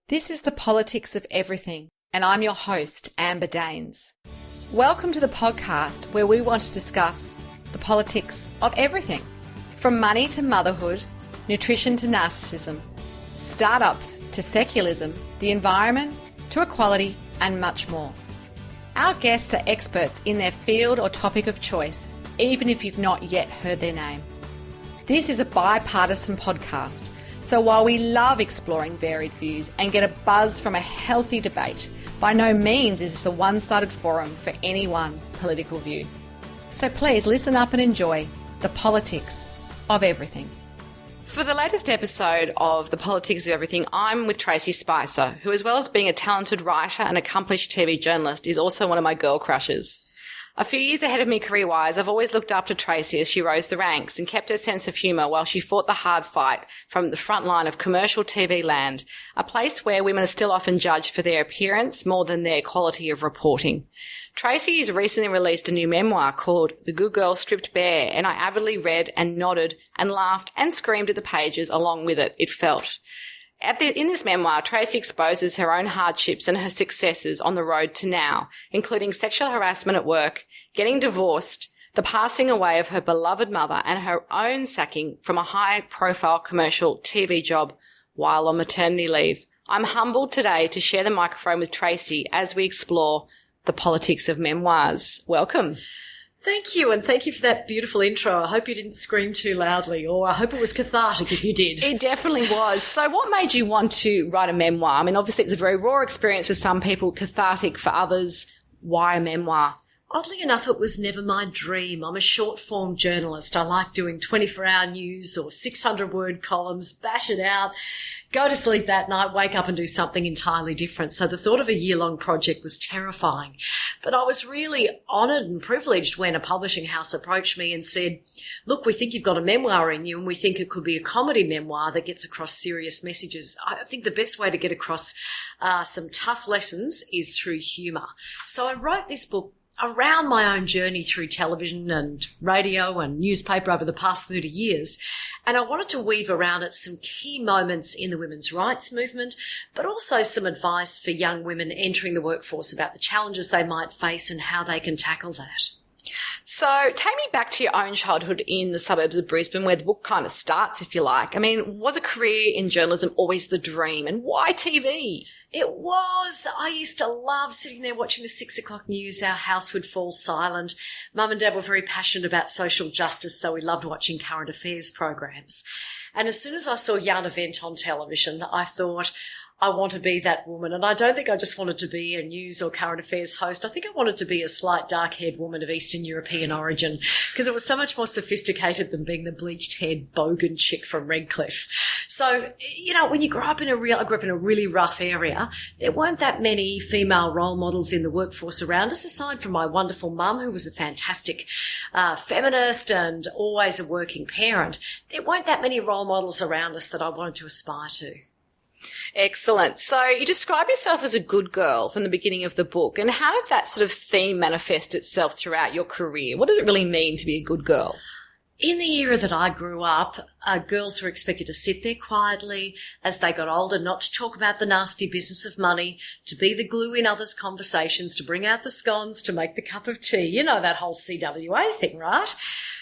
This is The Politics of Everything, and I'm your host, Amber Daines. Welcome to the podcast where we want to discuss the politics of everything, from money to motherhood, nutrition to narcissism, startups to secularism, the environment to equality, and much more. Our guests are experts in their field or topic of choice, even if you've not yet heard their name. This is a bipartisan podcast, so while we love exploring varied views and get a buzz from a healthy debate, by no means is this a one-sided forum for any one political view. So please listen up and enjoy the politics of everything. For the latest episode of The Politics of Everything, I'm with Tracey Spicer, who, as well as being a talented writer and accomplished TV journalist, is also one of my girl crushes. A few years ahead of me career-wise, I've always looked up to Tracey as she rose the ranks and kept her sense of humour while she fought the hard fight from the front line of commercial TV land, a place where women are still often judged for their appearance more than their quality of reporting. Tracey has recently released a new memoir called The Good Girl Stripped Bare, and I avidly read and nodded and laughed and screamed at the pages along with it, it felt. In this memoir, Tracey exposes her own hardships and her successes on the road to now, including sexual harassment at work, getting divorced, the passing away of her beloved mother, and her own sacking from a high-profile commercial TV job while on maternity leave. I'm humbled today to share the microphone with Tracey as we explore the politics of memoirs. Welcome. Thank you, and thank you for that beautiful intro. I hope you didn't scream too loudly, or I hope it was cathartic if you did. It definitely was. So what made you want to write a memoir? I mean, obviously it's a very raw experience for some people, cathartic for others. Why a memoir? Oddly enough, it was never my dream. I'm a short-form journalist. I like doing 24-hour news or 600-word columns, bash it out, go to sleep that night, wake up and do something entirely different. So the thought of a year-long project was terrifying. But I was really honoured and privileged when a publishing house approached me and said, look, we think you've got a memoir in you and we think it could be a comedy memoir that gets across serious messages. I think the best way to get across some tough lessons is through humour. So I wrote this book around my own journey through television and radio and newspaper over the past 30 years. And I wanted to weave around it some key moments in the women's rights movement, but also some advice for young women entering the workforce about the challenges they might face and how they can tackle that. So take me back to your own childhood in the suburbs of Brisbane, where the book kind of starts, if you like. I mean, was a career in journalism always the dream, and why TV? It was. I used to love sitting there watching the 6 o'clock news. Our house would fall silent. Mum and Dad were very passionate about social justice, so we loved watching current affairs programs. And as soon as I saw Yarn Event on television, I thought, I want to be that woman. And I don't think I just wanted to be a news or current affairs host. I think I wanted to be a slight dark-haired woman of Eastern European origin because it was so much more sophisticated than being the bleached-haired bogan chick from Redcliffe. So, you know, when you grow up I grew up in a really rough area, there weren't that many female role models in the workforce around us, aside from my wonderful mum, who was a fantastic feminist and always a working parent. There weren't that many role models around us that I wanted to aspire to. Excellent. So you describe yourself as a good girl from the beginning of the book. And how did that sort of theme manifest itself throughout your career? What does it really mean to be a good girl? In the era that I grew up, girls were expected to sit there quietly as they got older, not to talk about the nasty business of money, to be the glue in others' conversations, to bring out the scones, to make the cup of tea. You know that whole CWA thing, right?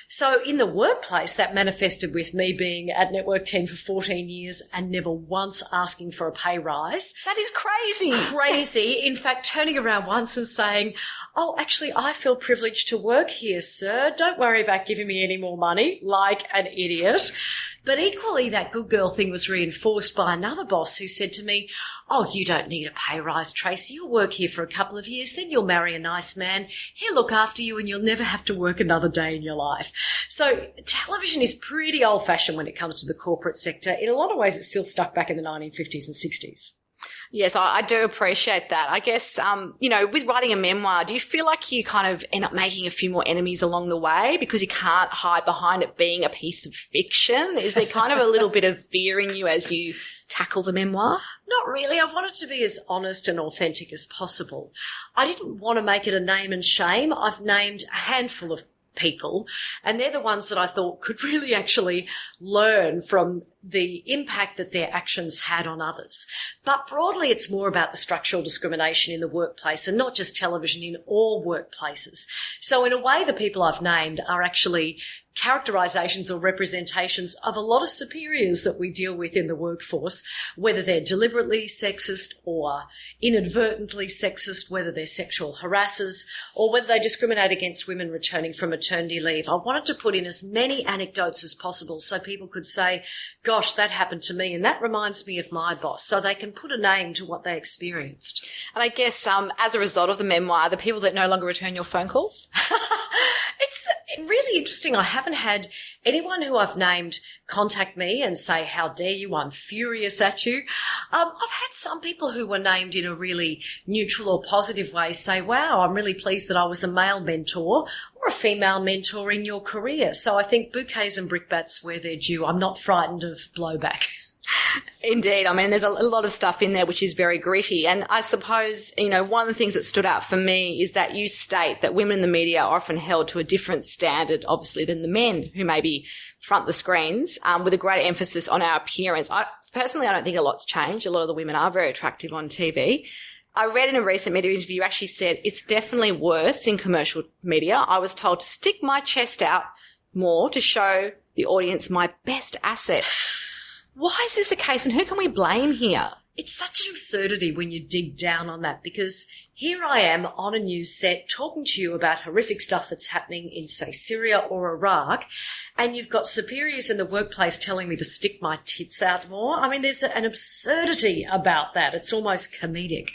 So in the workplace, that manifested with me being at Network 10 for 14 years and never once asking for a pay rise. That is crazy. Crazy. In fact, turning around once and saying, oh, actually, I feel privileged to work here, sir. Don't worry about giving me any more money, like an idiot. But equally, that good girl thing was reinforced by another boss who said to me, oh, you don't need a pay rise, Tracey. You'll work here for a couple of years, then you'll marry a nice man. He'll look after you and you'll never have to work another day in your life. So television is pretty old-fashioned when it comes to the corporate sector. In a lot of ways, it's still stuck back in the 1950s and 60s. Yes, I do appreciate that. I guess, you know, with writing a memoir, do you feel like you kind of end up making a few more enemies along the way because you can't hide behind it being a piece of fiction? Is there kind of a little bit of fear in you as you tackle the memoir? Not really. I wanted to be as honest and authentic as possible. I didn't want to make it a name and shame. I've named a handful of people, and they're the ones that I thought could really actually learn from the impact that their actions had on others. But broadly, it's more about the structural discrimination in the workplace, and not just television, in all workplaces. So in a way, the people I've named are actually characterizations or representations of a lot of superiors that we deal with in the workforce, whether they're deliberately sexist or inadvertently sexist, whether they're sexual harassers, or whether they discriminate against women returning from maternity leave. I wanted to put in as many anecdotes as possible so people could say, gosh, that happened to me, and that reminds me of my boss, so they can put a name to what they experienced. And I guess as a result of the memoir, the people that no longer return your phone calls? It's really interesting. I haven't had anyone who I've named contact me and say, how dare you, I'm furious at you. I've had some people who were named in a really neutral or positive way say, wow, I'm really pleased that I was a male mentor or a female mentor in your career. So I think bouquets and brickbats where they're due. I'm not frightened of blowback. Indeed. I mean, there's a lot of stuff in there which is very gritty. And I suppose, one of the things that stood out for me is that you state that women in the media are often held to a different standard, obviously, than the men who maybe front the screens, with a great emphasis on our appearance. I don't think a lot's changed. A lot of the women are very attractive on TV. I read in a recent media interview, you actually said it's definitely worse in commercial media. I was told to stick my chest out more to show the audience my best assets. Why is this the case, and who can we blame here? It's such an absurdity when you dig down on that, because here I am on a news set talking to you about horrific stuff that's happening in, say, Syria or Iraq, and you've got superiors in the workplace telling me to stick my tits out more. I mean, there's an absurdity about that. It's almost comedic.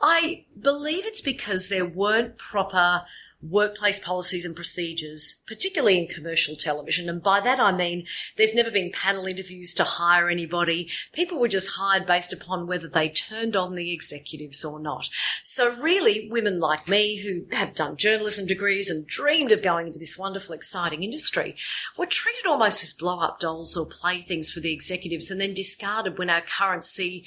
I believe it's because there weren't proper workplace policies and procedures, particularly in commercial television. And by that I mean there's never been panel interviews to hire anybody. People were just hired based upon whether they turned on the executives or not. So really, women like me who have done journalism degrees and dreamed of going into this wonderful, exciting industry were treated almost as blow-up dolls or playthings for the executives, and then discarded when our currency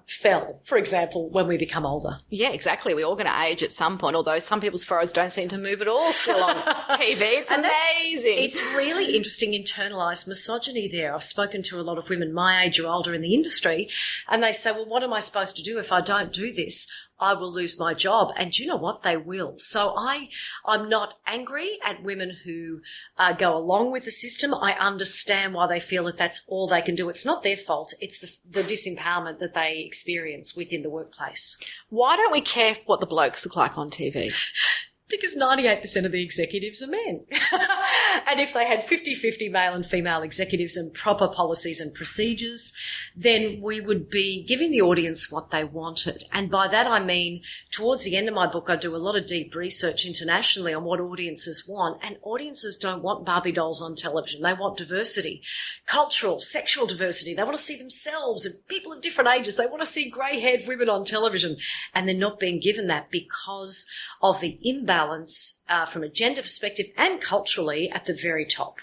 fell, for example, when we become older. Yeah, exactly. We're all going to age at some point, although some people's foreheads don't seem to move at all still on TV. It's amazing. It's really interesting internalised misogyny there. I've spoken to a lot of women my age or older in the industry, and they say, well, what am I supposed to do if I don't do this? I will lose my job. And you know what? They will. So I'm not angry at women who go along with the system. I understand why they feel that that's all they can do. It's not their fault. It's the disempowerment that they experience within the workplace. Why don't we care what the blokes look like on TV? Because 98% of the executives are men. And if they had 50-50 male and female executives and proper policies and procedures, then we would be giving the audience what they wanted. And by that I mean, towards the end of my book, I do a lot of deep research internationally on what audiences want. And audiences don't want Barbie dolls on television. They want diversity, cultural, sexual diversity. They want to see themselves and people of different ages. They want to see grey-haired women on television. And they're not being given that because of the imbalance from a gender perspective and culturally at the very top.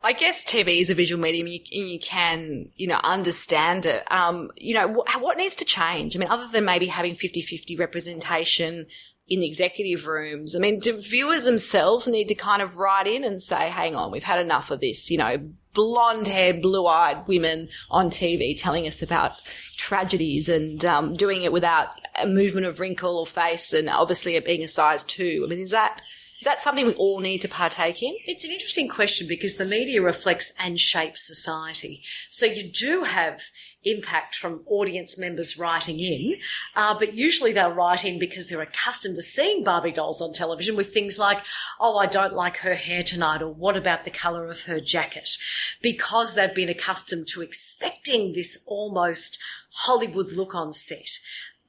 I guess TV is a visual medium and you can, understand it. What needs to change? I mean, other than maybe having 50-50 representation in the executive rooms, I mean, do viewers themselves need to kind of write in and say, hang on, we've had enough of this, blonde-haired, blue-eyed women on TV telling us about tragedies and doing it without a movement of wrinkle or face, and obviously it being a size 2. I mean, is that something we all need to partake in? It's an interesting question because the media reflects and shapes society. So you do have impact from audience members writing in, but usually they'll write in because they're accustomed to seeing Barbie dolls on television with things like, oh, I don't like her hair tonight, or what about the colour of her jacket? Because they've been accustomed to expecting this almost Hollywood look on set.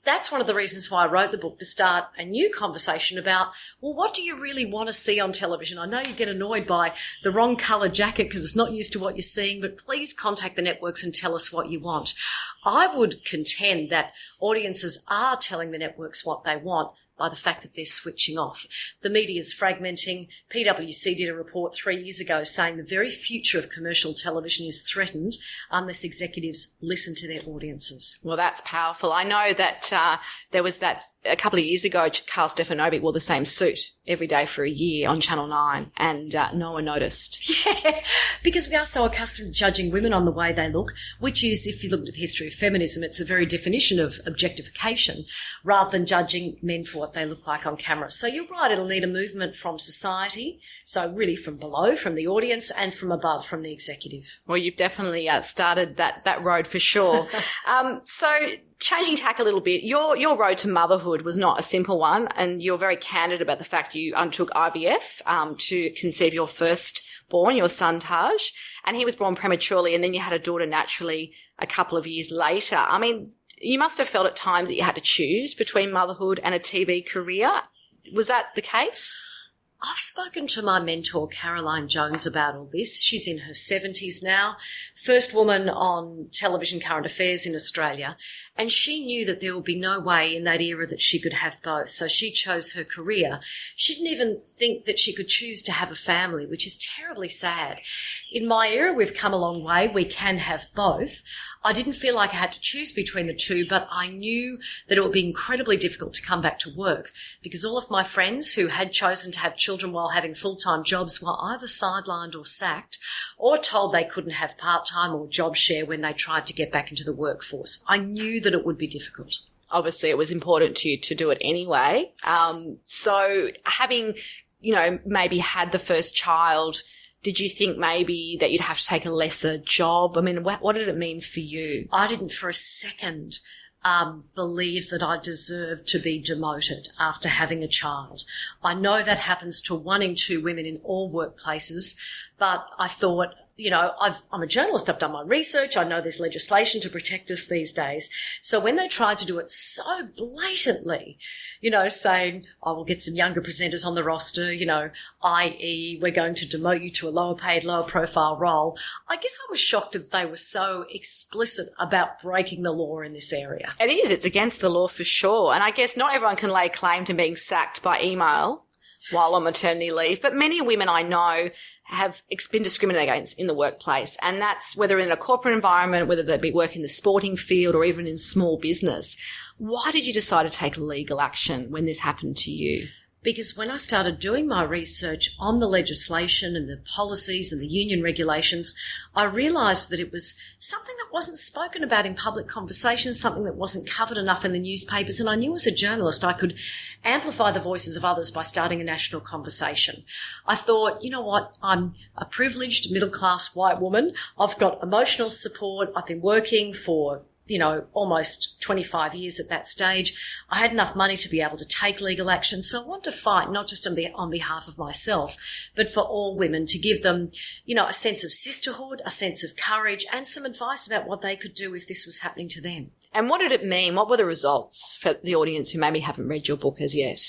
That's one of the reasons why I wrote the book, to start a new conversation about, well, what do you really want to see on television? I know you get annoyed by the wrong colour jacket because it's not used to what you're seeing, but please contact the networks and tell us what you want. I would contend that audiences are telling the networks what they want, by the fact that they're switching off. The media's fragmenting. PwC did a report 3 years ago saying the very future of commercial television is threatened unless executives listen to their audiences. Well, that's powerful. I know that there was that a couple of years ago, Carl Stefanovic wore the same suit every day for a year on Channel 9 and no one noticed. Yeah, because we are so accustomed to judging women on the way they look, which is, if you look at the history of feminism, it's the very definition of objectification rather than judging men for what they look like on camera. So you're right, it'll need a movement from society, so really from below, from the audience, and from above, from the executive. Well, you've definitely started that road for sure. So changing tack a little bit, your road to motherhood was not a simple one, and you're very candid about the fact you undertook IVF to conceive your firstborn, your son Taj, and he was born prematurely, and then you had a daughter naturally a couple of years later. I mean, you must have felt at times that you had to choose between motherhood and a TV career. Was that the case? I've spoken to my mentor, Caroline Jones, about all this. She's in her 70s now, first woman on television current affairs in Australia, and she knew that there would be no way in that era that she could have both, so she chose her career. She didn't even think that she could choose to have a family, which is terribly sad. In my era, we've come a long way. We can have both. I didn't feel like I had to choose between the two, but I knew that it would be incredibly difficult to come back to work because all of my friends who had chosen to have children while having full-time jobs were either sidelined or sacked or told they couldn't have part-time or job share when they tried to get back into the workforce. I knew that it would be difficult. Obviously, it was important to you to do it anyway. So having, maybe had the first child, did you think maybe that you'd have to take a lesser job? I mean, what did it mean for you? I didn't for a second believe that I deserved to be demoted after having a child. I know that happens to 1 in 2 women in all workplaces, but I thought, I'm a journalist, I've done my research, I know there's legislation to protect us these days. So when they tried to do it so blatantly, saying, we'll get some younger presenters on the roster, i.e. we're going to demote you to a lower paid, lower profile role, I guess I was shocked that they were so explicit about breaking the law in this area. It is, it's against the law for sure. And I guess not everyone can lay claim to being sacked by email while on maternity leave, but many women I know have been discriminated against in the workplace, and that's whether in a corporate environment, whether they be work in the sporting field or even in small business. Why did you decide to take legal action when this happened to you? Because when I started doing my research on the legislation and the policies and the union regulations, I realised that it was something that wasn't spoken about in public conversation, something that wasn't covered enough in the newspapers. And I knew as a journalist I could amplify the voices of others by starting a national conversation. I thought, you know what, I'm a privileged middle-class white woman. I've got emotional support. I've been working for almost 25 years at that stage. I had enough money to be able to take legal action. So I want to fight not just on behalf of myself, but for all women, to give them, a sense of sisterhood, a sense of courage, and some advice about what they could do if this was happening to them. And what did it mean? What were the results for the audience who maybe haven't read your book as yet?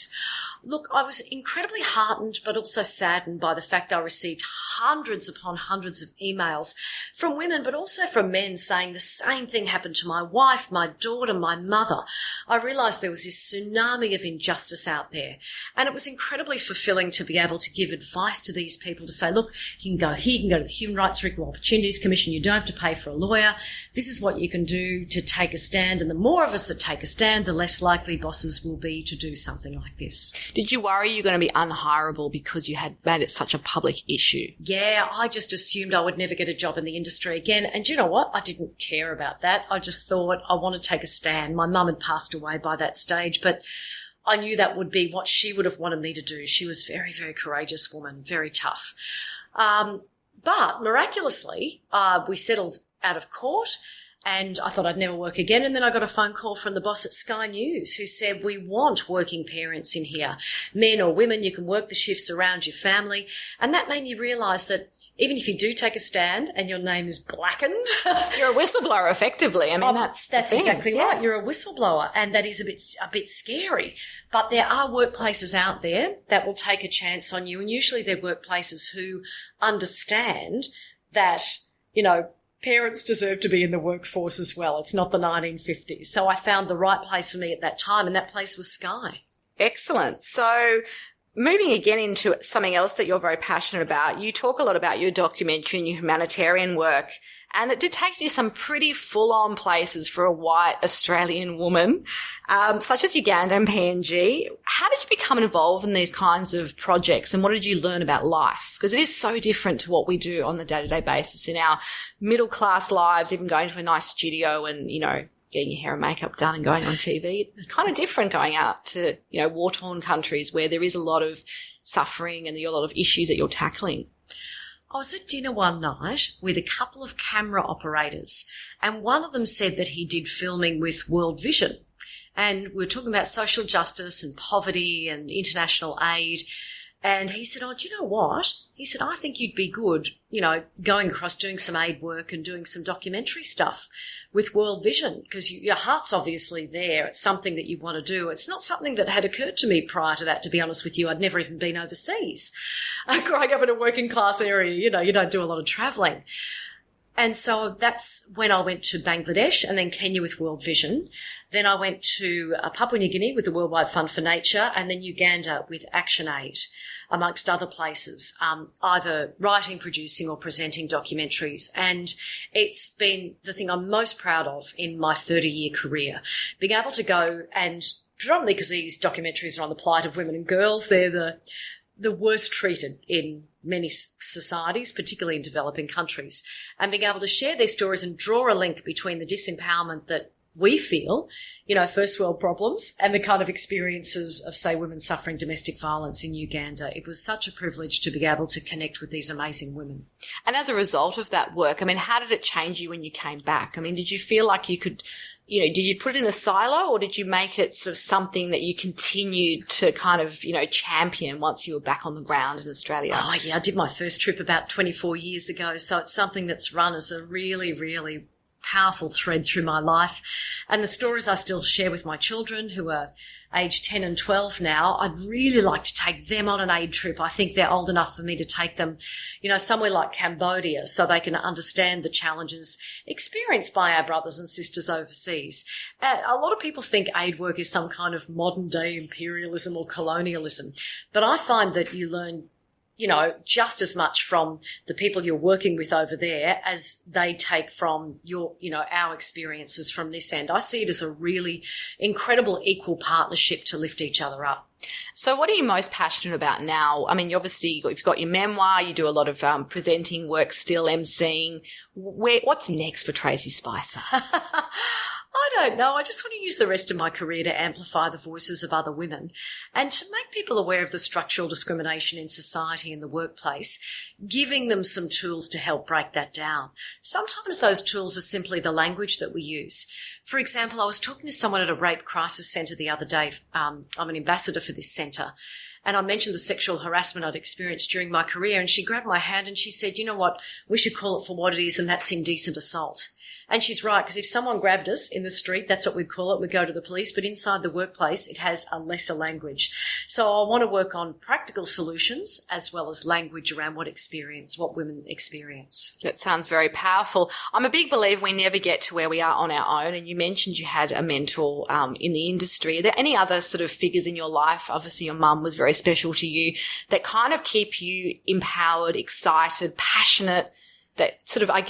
Look, I was incredibly heartened but also saddened by the fact I received hundreds upon hundreds of emails from women but also from men saying the same thing happened to my wife, my daughter, my mother. I realised there was this tsunami of injustice out there, and it was incredibly fulfilling to be able to give advice to these people to say, look, you can go here, you can go to the Human Rights and Equal Opportunities Commission, you don't have to pay for a lawyer, this is what you can do to take a stand, and the more of us that take a stand, the less likely bosses will be to do something like this. Did you worry you're going to be unhireable because you had made it such a public issue? Yeah, I just assumed I would never get a job in the industry again. And you know what? I didn't care about that. I just thought I want to take a stand. My mum had passed away by that stage, but I knew that would be what she would have wanted me to do. She was a very, very courageous woman, very tough. But miraculously, we settled out of court. And I thought I'd never work again. And then I got a phone call from the boss at Sky News who said, we want working parents in here. Men or women, you can work the shifts around your family. And that made me realise that even if you do take a stand and your name is blackened... You're a whistleblower, effectively. I mean, that's exactly right. You're a whistleblower, and that is a bit scary. But there are workplaces out there that will take a chance on you, and usually they're workplaces who understand that, parents deserve to be in the workforce as well. It's not the 1950s. So I found the right place for me at that time, and that place was Sky. Excellent. So moving again into something else that you're very passionate about, you talk a lot about your documentary and your humanitarian work, and it did take you some pretty full-on places for a white Australian woman, such as Uganda and PNG. How did you become involved in these kinds of projects, and what did you learn about life? Because it is so different to what we do on the day-to-day basis in our middle-class lives, even going to a nice studio and, getting your hair and makeup done and going on TV. It's kind of different going out to, war-torn countries where there is a lot of suffering and a lot of issues that you're tackling. I was at dinner one night with a couple of camera operators, and one of them said that he did filming with World Vision. And we were talking about social justice and poverty and international aid. And he said, do you know what? He said, I think you'd be good, going across doing some aid work and doing some documentary stuff with World Vision, because your heart's obviously there. It's something that you want to do. It's not something that had occurred to me prior to that, to be honest with you. I'd never even been overseas. Growing up in a working class area, you don't do a lot of travelling. And so that's when I went to Bangladesh and then Kenya with World Vision. Then I went to Papua New Guinea with the Worldwide Fund for Nature, and then Uganda with Action Aid, amongst other places, either writing, producing or presenting documentaries. And it's been the thing I'm most proud of in my 30-year career, being able to go and, predominantly because these documentaries are on the plight of women and girls, they're the worst treated in many societies, particularly in developing countries, and being able to share their stories and draw a link between the disempowerment that we feel, first world problems, and the kind of experiences of, say, women suffering domestic violence in Uganda. It was such a privilege to be able to connect with these amazing women. And as a result of that work, how did it change you when you came back? Did you feel like you could, did you put it in a silo, or did you make it sort of something that you continued to kind of, champion once you were back on the ground in Australia? Oh, yeah. I did my first trip about 24 years ago. So it's something that's run as a really, really powerful thread through my life. And the stories I still share with my children, who are aged 10 and 12 now, I'd really like to take them on an aid trip. I think they're old enough for me to take them, somewhere like Cambodia, so they can understand the challenges experienced by our brothers and sisters overseas. A lot of people think aid work is some kind of modern day imperialism or colonialism, but I find that you learn just as much from the people you're working with over there as they take from our experiences from this end. I see it as a really incredible equal partnership to lift each other up. So what are you most passionate about now? You've got your memoir, you do a lot of presenting work still, emceeing. What's next for Tracey Spicer? I don't know. I just want to use the rest of my career to amplify the voices of other women and to make people aware of the structural discrimination in society and the workplace, giving them some tools to help break that down. Sometimes those tools are simply the language that we use. For example, I was talking to someone at a rape crisis centre the other day. I'm an ambassador for this centre. And I mentioned the sexual harassment I'd experienced during my career, and she grabbed my hand and she said, you know what, we should call it for what it is, and that's indecent assault. And she's right, because if someone grabbed us in the street, that's what we'd call it. We'd go to the police. But inside the workplace, it has a lesser language. So I want to work on practical solutions as well as language around what women experience. That sounds very powerful. I'm a big believer we never get to where we are on our own. And you mentioned you had a mentor in the industry. Are there any other sort of figures in your life? Obviously, your mum was very special to you, that kind of keep you empowered, excited, passionate, that sort of,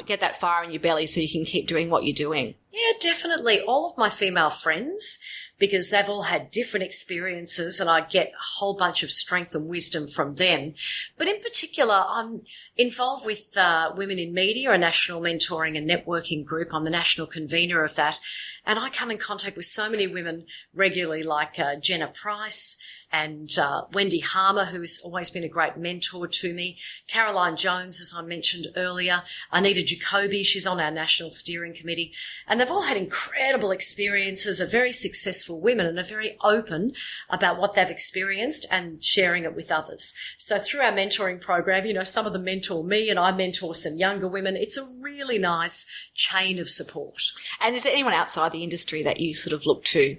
get that fire in your belly so you can keep doing what you're doing? Yeah, definitely. All of my female friends, because they've all had different experiences and I get a whole bunch of strength and wisdom from them. But in particular, I'm involved with Women in Media, a national mentoring and networking group. I'm the national convener of that. And I come in contact with so many women regularly, like Jenna Price, and Wendy Harmer, who's always been a great mentor to me, Caroline Jones, as I mentioned earlier, Anita Jacoby, she's on our national steering committee, and they've all had incredible experiences, are very successful women and are very open about what they've experienced and sharing it with others. So through our mentoring program, some of them mentor me and I mentor some younger women. It's a really nice chain of support. And is there anyone outside the industry that you sort of look to?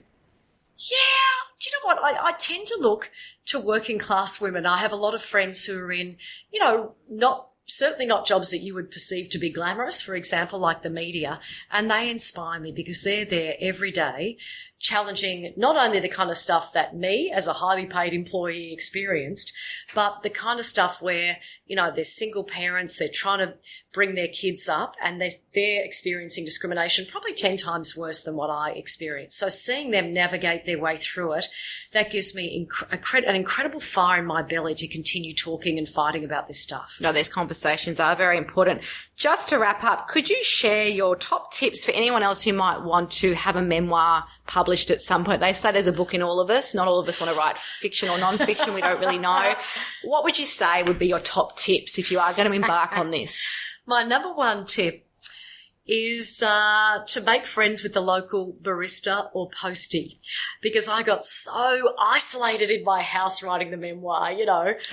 Yeah, do you know what? I tend to look to working class women. I have a lot of friends who are in, not certainly not jobs that you would perceive to be glamorous, for example, like the media. And they inspire me because they're there every day, challenging not only the kind of stuff that me as a highly paid employee experienced, but the kind of stuff where, they're single parents, they're trying to bring their kids up and they're experiencing discrimination probably 10 times worse than what I experienced. So seeing them navigate their way through it, that gives me an incredible fire in my belly to continue talking and fighting about this stuff. These conversations are very important. Just to wrap up, could you share your top tips for anyone else who might want to have a memoir published at some point? They say there's a book in all of us. Not all of us want to write fiction or non-fiction. We don't really know. What would you say would be your top tips if you are going to embark on this? My number one tip is to make friends with the local barista or postie, because I got so isolated in my house writing the memoir,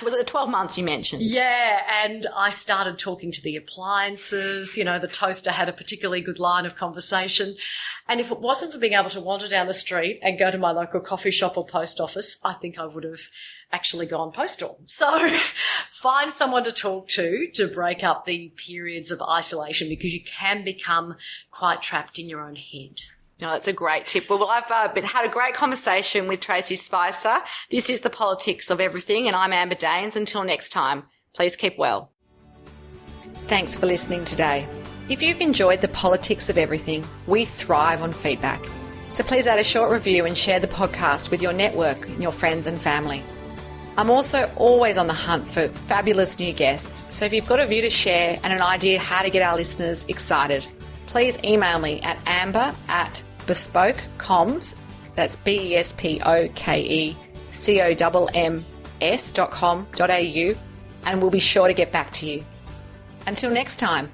Was it the 12 months you mentioned? Yeah, and I started talking to the appliances. The toaster had a particularly good line of conversation. And if it wasn't for being able to wander down the street and go to my local coffee shop or post office, I think I would have actually gone postal. So find someone to talk to break up the periods of isolation, because you can become quite trapped in your own head. That's a great tip. Well, I've had a great conversation with Tracey Spicer. This is The Politics of Everything, and I'm Amber Daines. Until next time, please keep well. Thanks for listening today. If you've enjoyed The Politics of Everything, we thrive on feedback. So please add a short review and share the podcast with your network and your friends and family. I'm also always on the hunt for fabulous new guests, so if you've got a view to share and an idea how to get our listeners excited, please email me at amber@bespokecoms, that's BESPOKECOMMS.com.au, and we'll be sure to get back to you. Until next time.